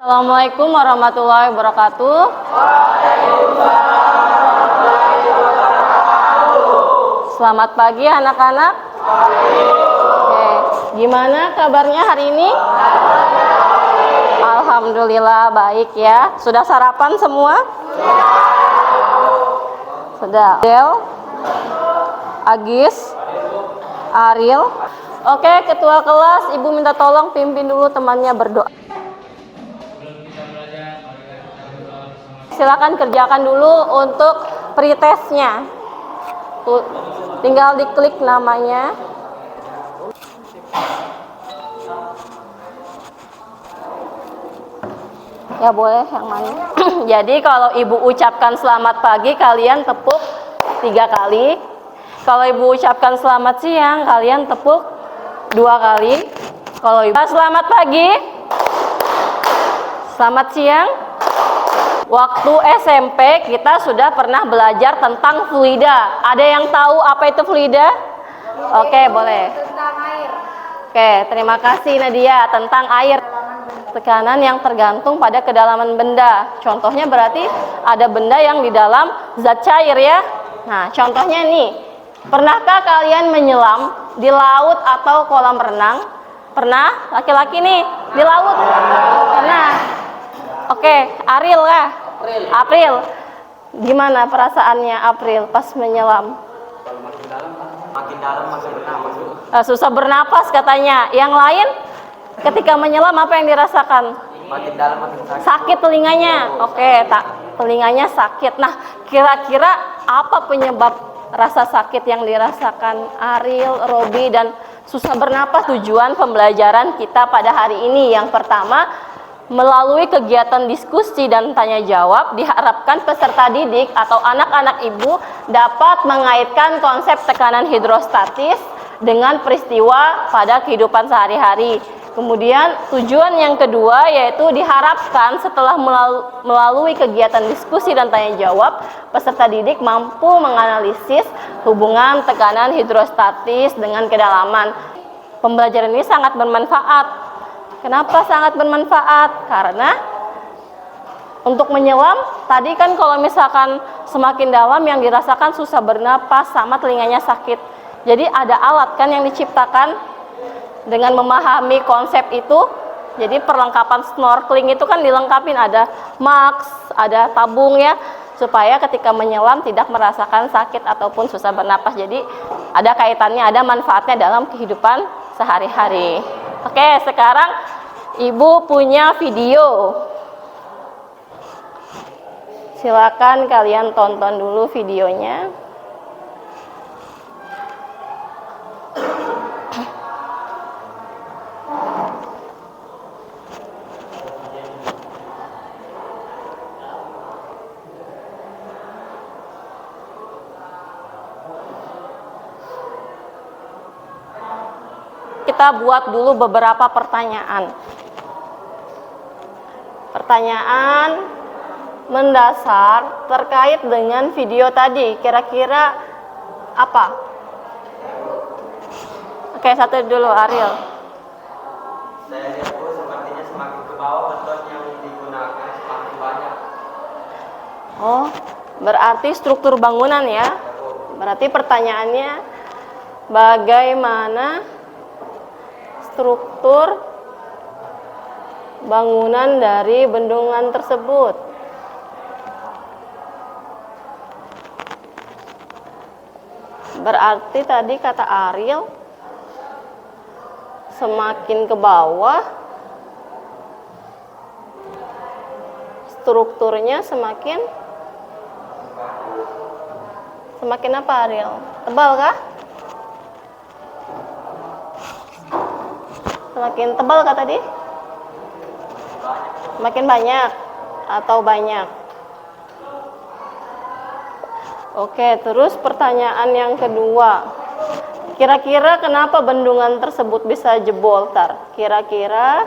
Assalamualaikum warahmatullahi wabarakatuh. Selamat pagi anak-anak. Oke, gimana kabarnya hari ini? Alhamdulillah baik ya. Sudah sarapan semua? Sudah. Del, Agis, Ariel. Oke, ketua kelas, Ibu minta tolong pimpin dulu temannya berdoa. Silakan kerjakan dulu untuk pretestnya. Tinggal diklik namanya. Ya boleh yang mana. Jadi kalau ibu ucapkan selamat pagi, kalian tepuk 3 kali. Kalau ibu ucapkan selamat siang, kalian tepuk 2 kali. Kalau ibu selamat pagi, selamat siang. Waktu SMP kita sudah pernah belajar tentang fluida. Ada yang tahu apa itu fluida? Oke, boleh. Tentang air. Oke, terima kasih Nadia. Tentang air. Tekanan yang tergantung pada kedalaman benda. Contohnya berarti ada benda yang di dalam zat cair ya. Nah, contohnya nih. Pernahkah kalian menyelam di laut atau kolam renang? Pernah? Laki-laki nih, di laut? Pernah. Oke, Ariel lah. April. Gimana perasaannya April pas menyelam? Kalau makin dalam masih bernapas. Susah bernapas katanya. Yang lain ketika menyelam apa yang dirasakan? Makin dalam makin sakit. Sakit telinganya. Oke, telinganya sakit. Nah, kira-kira apa penyebab rasa sakit yang dirasakan Ariel, Robi, dan susah bernapas? Tujuan pembelajaran kita pada hari ini yang pertama, melalui kegiatan diskusi dan tanya jawab, diharapkan peserta didik atau anak-anak ibu dapat mengaitkan konsep tekanan hidrostatis dengan peristiwa pada kehidupan sehari-hari. Kemudian tujuan yang kedua yaitu diharapkan setelah melalui kegiatan diskusi dan tanya jawab, peserta didik mampu menganalisis hubungan tekanan hidrostatis dengan kedalaman. Pembelajaran ini sangat bermanfaat. Kenapa sangat bermanfaat? Karena untuk menyelam, tadi kan kalau misalkan semakin dalam yang dirasakan susah bernapas sama telinganya sakit. Jadi ada alat kan yang diciptakan dengan memahami konsep itu. Jadi perlengkapan snorkeling itu kan dilengkapin, ada mask, ada tabung ya, supaya ketika menyelam tidak merasakan sakit ataupun susah bernapas. Jadi ada kaitannya, ada manfaatnya dalam kehidupan sehari-hari. Oke, sekarang ibu punya video. Silakan kalian tonton dulu videonya. Kita buat dulu beberapa pertanyaan. Pertanyaan mendasar terkait dengan video tadi. Kira-kira apa? Oke, satu dulu Ariel. Saya lihat sepertinya semakin ke bawah beton yang digunakan semakin banyak. Oh, berarti struktur bangunan ya. Berarti pertanyaannya bagaimana struktur bangunan dari bendungan tersebut? Berarti tadi kata Ariel semakin ke bawah strukturnya semakin apa Ariel? Tebal kah? Semakin tebal kah tadi? Semakin banyak atau banyak? Oke, terus pertanyaan yang kedua. Kira-kira kenapa bendungan tersebut bisa jebol, Tar? Kira-kira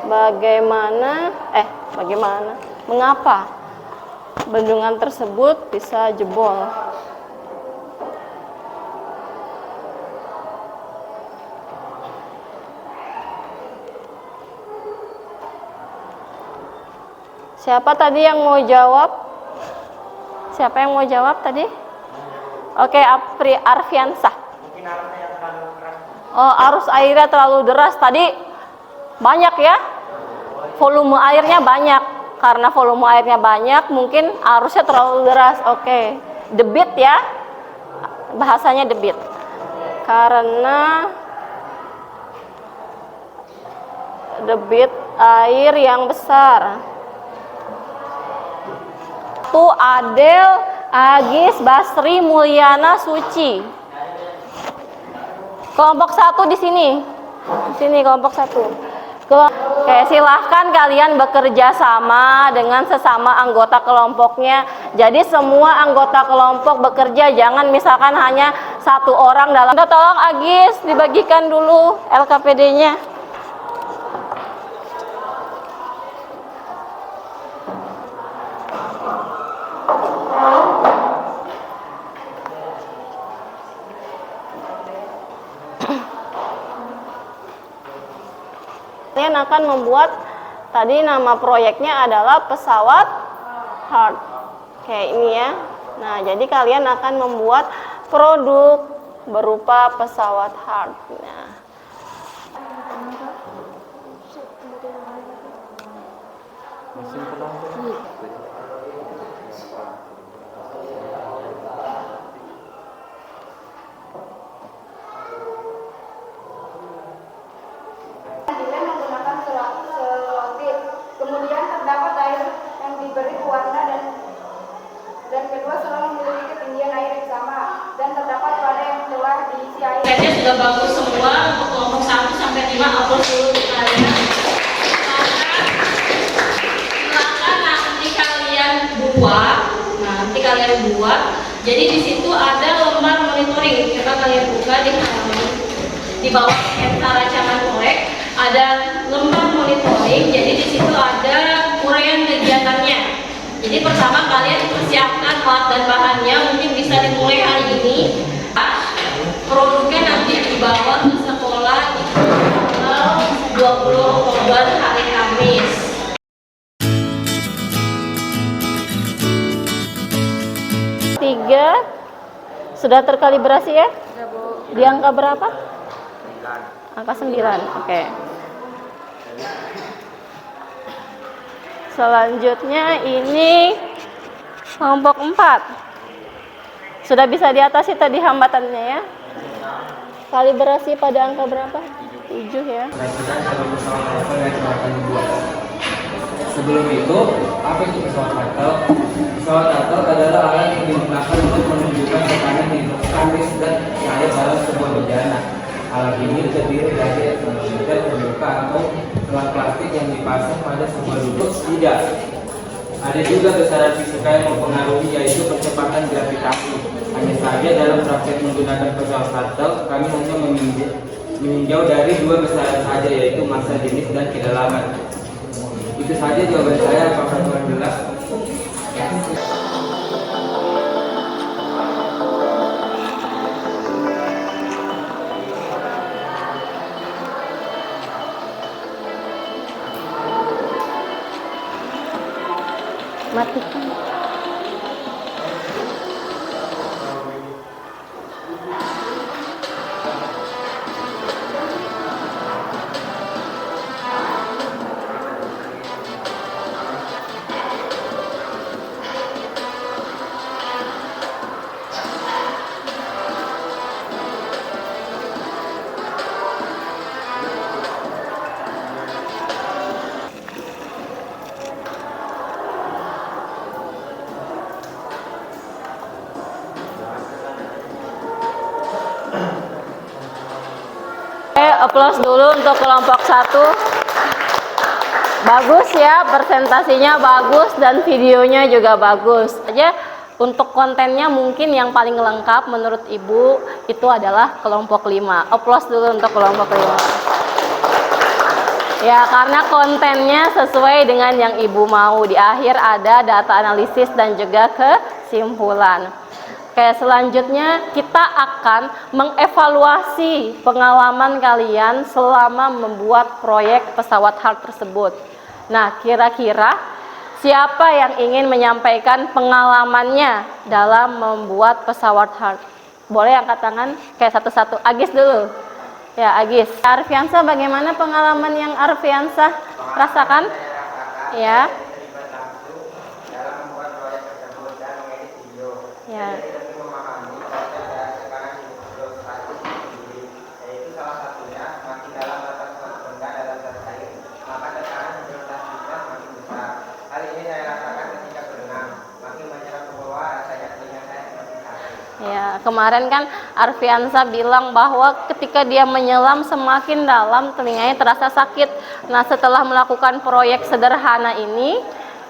bagaimana? Mengapa bendungan tersebut bisa jebol? Siapa tadi yang mau jawab? Siapa yang mau jawab tadi? Oke, Arfiansah. Mungkin arusnya yang terlalu keras. Oh, arus airnya terlalu deras tadi. Banyak ya? Volume airnya banyak. Karena volume airnya banyak, mungkin arusnya terlalu deras. Oke. Debit ya. Bahasanya debit. Karena debit air yang besar. Tu Adel, Agis, Basri, Mulyana, Suci. Kelompok 1 di sini. Di sini kelompok 1. Oke, silahkan kalian bekerja sama dengan sesama anggota kelompoknya. Jadi semua anggota kelompok bekerja, jangan misalkan hanya satu orang dalam. Tolong Agis dibagikan dulu LKPD-nya. Kalian akan membuat, tadi nama proyeknya adalah pesawat HART. Kayak ini ya. Nah, jadi kalian akan membuat produk berupa pesawat HART. Nah. Kemudian terdapat air yang diberi warna dan kedua selalu memiliki ketinggian air yang sama dan terdapat pada yang telah diisi air. Kayaknya sudah bagus semua untuk kelompok 1 sampai 5 upload dulu di kalian. Silakan nanti kalian buat. Nanti kalian buat. Jadi di situ ada lembar monitoring. Coba kalian buka di halaman di bawah rancangan proyek ada lembar monitoring. Jadi di situ ada uraian kegiatannya. Jadi pertama kalian persiapkan alat dan bahannya, mungkin bisa dimulai hari ini. Produknya nanti dibawa ke sekolah di tanggal 20 Oktober hari Kamis. Tiga sudah terkalibrasi ya? Di angka berapa? Angka 9, oke. Selanjutnya ini kelompok 4. Sudah bisa diatasi tadi hambatannya ya? Kalibrasi pada angka berapa? 7 ya. Sebelum itu, apa itu pesawat shuttle? Pesawat shuttle adalah alat yang digunakan untuk menunjukkan tekanan yang statis dan cair dalam sebuah bejana. Alat ini terdiri dari termometer terbuka atau selang plastik yang dipasang pada sebuah duduk. Tidak. Ada juga besaran fisika yang mempengaruhi, yaitu percepatan gravitasi. Hanya saja dalam praktek menggunakan pesawat shuttle, kami hanya meninjau dari dua besaran saja, yaitu massa jenis dan kedalaman. Itu saja jawaban saya. Apakah kurang jelas? Matikan. Aplaus dulu untuk kelompok 1. Bagus ya, presentasinya bagus dan videonya juga bagus. Aja untuk kontennya mungkin yang paling lengkap menurut Ibu itu adalah kelompok 5. Aplaus dulu untuk kelompok 5. Ya, karena kontennya sesuai dengan yang Ibu mau. Di akhir ada data analisis dan juga kesimpulan. Oke, selanjutnya kita akan mengevaluasi pengalaman kalian selama membuat proyek pesawat HART tersebut. Nah, kira-kira Siapa yang ingin menyampaikan pengalamannya dalam membuat pesawat HART? Boleh angkat tangan kayak satu-satu. Agis dulu. Ya, Agis. Arfiansah, bagaimana pengalaman yang Arfiansah rasakan? Ya. terlibat langsung dalam membuat proyek tersebut dan mengedit video. Ya. Jadi lebih memahami konsep dan tekanan hidrostatis sendiri, yaitu salah satunya semakin dalam batas suatu benda dalam zat cair, maka tekanan hidrostatisnya semakin besar. Hal ini saya rasakan ketika berenang, makin menyerap ke bawah, rasanya telinga saya semakin sakit. Ya, kemarin kan Arfiansah bilang bahwa ketika dia menyelam semakin dalam telinganya terasa sakit. Nah, setelah melakukan proyek sederhana ini,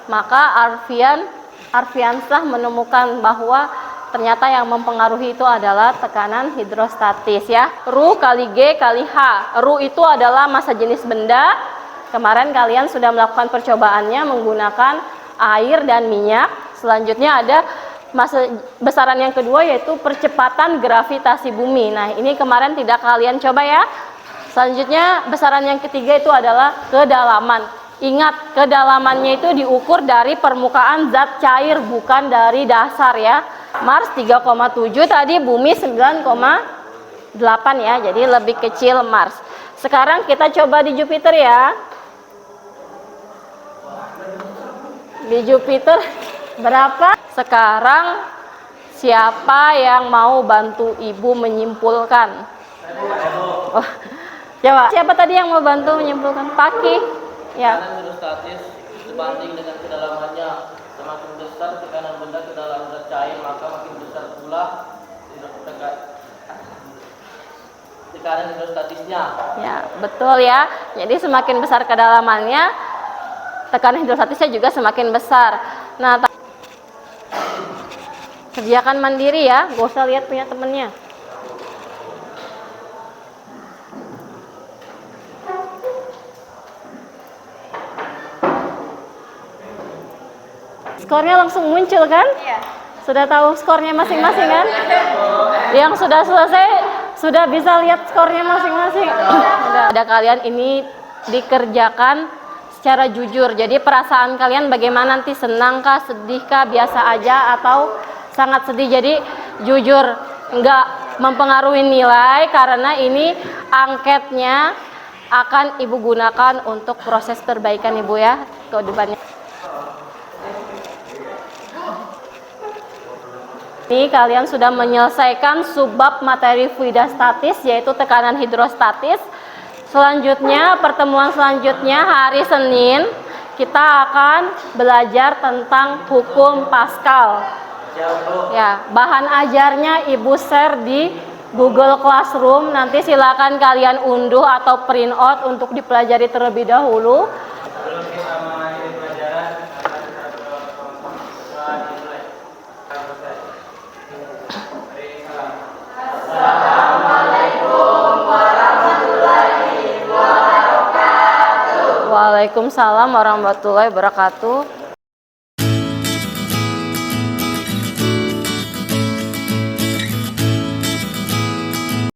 maka Arfiansah menemukan bahwa ternyata yang mempengaruhi itu adalah tekanan hidrostatis ya. Ru kali G kali H. Ru itu adalah massa jenis benda. Kemarin kalian sudah melakukan percobaannya menggunakan air dan minyak. Selanjutnya ada massa besaran yang kedua yaitu percepatan gravitasi bumi. Nah, ini kemarin tidak kalian coba ya. Selanjutnya besaran yang ketiga itu adalah kedalaman. Ingat, kedalamannya itu diukur dari permukaan zat cair, bukan dari dasar ya. Mars 3,7 tadi, bumi 9,8 ya. Jadi lebih kecil Mars. Sekarang kita coba di Jupiter ya. Di Jupiter berapa? Sekarang siapa yang mau bantu ibu menyimpulkan? Oh, coba. Siapa tadi yang mau bantu menyimpulkan? Paki. Ya. Tekanan hidrostatis sebanding dengan kedalamannya. Semakin besar tekanan benda ke dalam zat cair, maka makin besar pula tekanan hidrostatisnya. Ya, betul ya. Jadi semakin besar kedalamannya, tekanan hidrostatisnya juga semakin besar. Nah, kerjakan mandiri ya, gak usah lihat punya temennya. Skornya langsung muncul kan? Iya. Sudah tahu skornya masing-masing kan? Yang sudah selesai sudah bisa lihat skornya masing-masing. Udah. Ada kalian ini dikerjakan secara jujur. Jadi perasaan kalian bagaimana nanti, senangkah, sedihkah, biasa aja atau sangat sedih. Jadi jujur, nggak mempengaruhi nilai karena ini angketnya akan ibu gunakan untuk proses perbaikan ibu ya ke depannya. Ini kalian sudah menyelesaikan subbab materi fluida statis yaitu tekanan hidrostatis. Selanjutnya, pertemuan selanjutnya hari Senin kita akan belajar tentang hukum Pascal. Ya, bahan ajarnya ibu share di Google Classroom. Nanti silakan kalian unduh atau print out untuk dipelajari terlebih dahulu. Sebelum kita mengakhiri pelajaran, ada satu doa dimulai. Waalaikumsalam warahmatullahi wabarakatuh.